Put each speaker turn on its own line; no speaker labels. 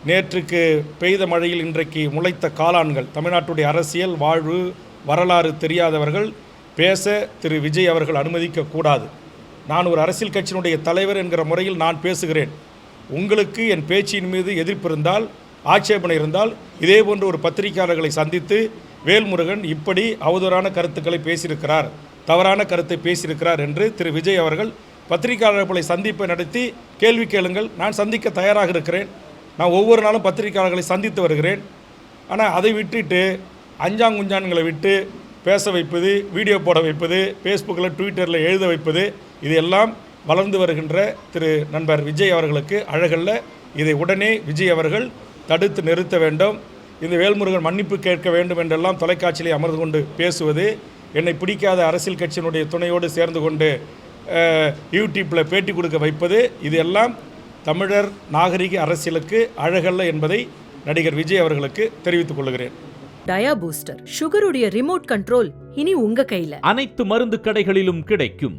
நேற்றுக்கு பெய்த மழையில் இன்றைக்கு முளைத்த காளான்கள். தமிழ்நாட்டுடைய அரசியல் வாழ்வு வரலாறு தெரியாதவர்கள் பேச திரு விஜய் அவர்கள் அனுமதிக்கக்கூடாது. நான் ஒரு அரசியல் கட்சியினுடைய தலைவர் என்கிற முறையில் நான் பேசுகிறேன். உங்களுக்கு என் பேச்சின் மீது எதிர்ப்பு இருந்தால், ஆட்சேபனை இருந்தால், இதே போன்ற ஒரு பத்திரிகையாளர்களை சந்தித்து வேல்முருகன் இப்படி அவதூறான கருத்துக்களை பேசியிருக்கிறார், தவறான கருத்தை பேசியிருக்கிறார் என்று திரு விஜய் அவர்கள் பத்திரிகையாளர்களை சந்திப்பை நடத்தி கேள்வி கேளுங்கள். நான் சந்திக்க தயாராக இருக்கிறேன். நான் ஒவ்வொரு நாளும் பத்திரிகையாளர்களை சந்தித்து வருகிறேன். ஆனால் அதை விட்டுட்டு அஞ்சாங்குஞ்சான்களை விட்டு பேச வைப்பது, வீடியோ போட வைப்பது, ஃபேஸ்புக்கில் ட்விட்டரில் எழுத வைப்பது, இது எல்லாம் வளர்ந்து வருகின்ற திரு நண்பர் விஜய் அவர்களுக்கு அழகல்ல. இதை உடனே விஜய் அவர்கள் தடுத்து நிறுத்த வேண்டும். இந்த வேல்முருகன் மன்னிப்பு கேட்க வேண்டும் என்றெல்லாம் தொலைக்காட்சியிலே அமர்ந்து கொண்டு பேசுவது, என்னை பிடிக்காத அரசியல் கட்சியினுடைய துணையோடு சேர்ந்து கொண்டு யூடியூப்பில் பேட்டி கொடுக்க வைப்பது, இது எல்லாம் தமிழர் நாகரிக அரசியலுக்கு அழகல்ல என்பதை நடிகர் விஜய் அவர்களுக்கு தெரிவித்துக் கொள்கிறேன்.
டயா பூஸ்டர் சுகருடைய ரிமோட் கண்ட்ரோல் இனி உங்க கையில.
அனைத்து மருந்து கடைகளிலும் கிடைக்கும்.